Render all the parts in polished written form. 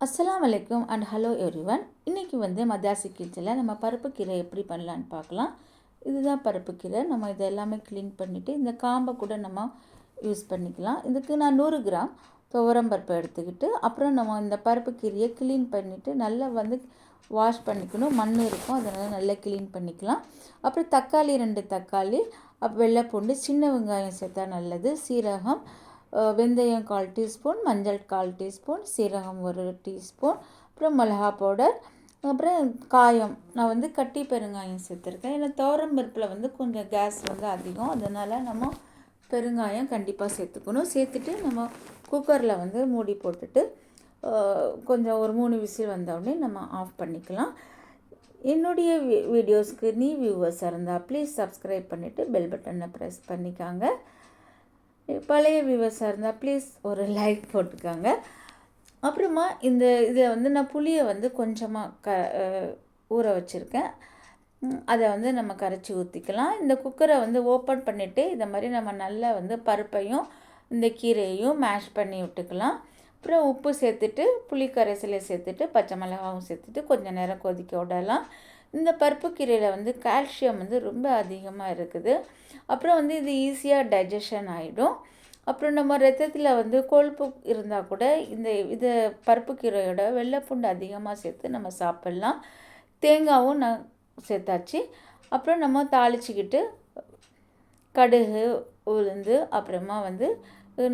அஸ்ஸலாமு அலைக்கும் and hello everyone. இன்றைக்கி மதாசி கிச்சனில் நம்ம பருப்புக்கீரை எப்படி பண்ணலான்னு பார்க்கலாம். இதுதான் பருப்புக்கீரை. நம்ம இதை எல்லாமே க்ளீன் பண்ணிவிட்டு இந்த காம்பை கூட நம்ம யூஸ் பண்ணிக்கலாம். இதுக்கு நான் 100 கிராம் துவரம்பருப்பு எடுத்துக்கிட்டு அப்புறம் நம்ம இந்த பருப்புக்கீரையை க்ளீன் பண்ணிவிட்டு நல்லா வாஷ் பண்ணிக்கணும். மண் இருக்கும், அதனால் நல்லா க்ளீன் பண்ணிக்கலாம். அப்புறம் தக்காளி 2 தக்காளி, வெள்ளைப்பூண்டு, சின்ன வெங்காயம் சேர்த்தா நல்லது, சீரகம், வெந்தயம் 1/4 டீஸ்பூன், மஞ்சள் 1/4 டீஸ்பூன், சீரகம் 1 டீஸ்பூன், அப்புறம் மிளகா பவுடர், அப்புறம் காயம். நான் கட்டி பெருங்காயம் சேர்த்துருக்கேன். ஏன்னா துவரம்பருப்பில் கொஞ்சம் கேஸ் அதிகம், அதனால் நம்ம பெருங்காயம் கண்டிப்பாக சேர்த்துக்கணும். சேர்த்துட்டு நம்ம குக்கரில் மூடி போட்டுட்டு கொஞ்சம் ஒரு 3 விசில் வந்தோடனே நம்ம ஆஃப் பண்ணிக்கலாம். என்னுடைய வீடியோஸ்க்கு வியூவர்ஸாக இருந்தால் ப்ளீஸ் சப்ஸ்கிரைப் பண்ணிவிட்டு பெல் பட்டனை ப்ரெஸ் பண்ணிக்காங்க. பழைய வியூவர்ஸாக இருந்தால் ப்ளீஸ் ஒரு லைக் போட்டுக்காங்க. அப்புறமா இதில் நான் புளியை கொஞ்சமாக ஊற வச்சுருக்கேன். அதை நம்ம கரைச்சி ஊற்றிக்கலாம். இந்த குக்கரை ஓப்பன் பண்ணிவிட்டு இதை மாதிரி நம்ம நல்லா பருப்பையும் இந்த கீரையையும் மேஷ் பண்ணி விட்டுக்கலாம். அப்புறம் உப்பு சேர்த்துட்டு, புளி கரைசலை சேர்த்துட்டு, பச்சை மிளகாவும் சேர்த்துட்டு கொஞ்சம் நேரம் கொதிக்க விடலாம். இந்த பருப்புக்கீரையில் கால்சியம் ரொம்ப அதிகமாக இருக்குது. அப்புறம் இது ஈஸியாக டைஜஷன் ஆகிடும். அப்புறம் நம்ம ரத்தத்தில் கொழுப்பு இருந்தால் கூட இதை பருப்புக்கீரையோட வெள்ளைப்பூண்டு அதிகமாக சேர்த்து நம்ம சாப்பிட்லாம். தேங்காயும் நான் சேர்த்தாச்சு. அப்புறம் நம்ம தாளிச்சிக்கிட்டு கடுகு, உளுந்து, அப்புறமா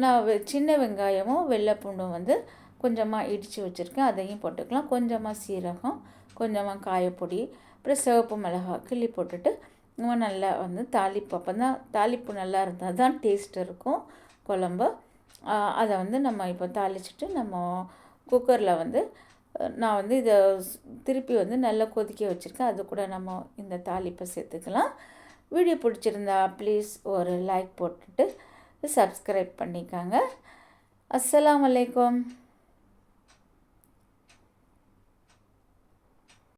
நான் சின்ன வெங்காயமும் வெள்ளைப்பூண்டும் கொஞ்சமாக இடித்து வச்சுருக்கேன், அதையும் போட்டுக்கலாம். கொஞ்சமாக சீரகம், கொஞ்சமாக காயப்பொடி, அப்புறம் சிவப்பு மிளகாய் கிள்ளி போட்டுட்டு நம்ம நல்லா தாளிப்பு. அப்போ தான் தாளிப்பு நல்லா இருந்தால் தான் டேஸ்ட் இருக்கும் குழம்பு. அதை நம்ம இப்போ தாளிச்சிட்டு நம்ம குக்கரில் நான் இதை திருப்பி நல்லா கொதிக்க வச்சுருக்கேன். அது கூட நம்ம இந்த தாளிப்பை சேர்த்துக்கலாம். வீடியோ பிடிச்சிருந்தா ப்ளீஸ் ஒரு லைக் போட்டுட்டு சப்ஸ்கிரைப் பண்ணிக்காங்க. அஸ்ஸலாமு அலைக்கும்.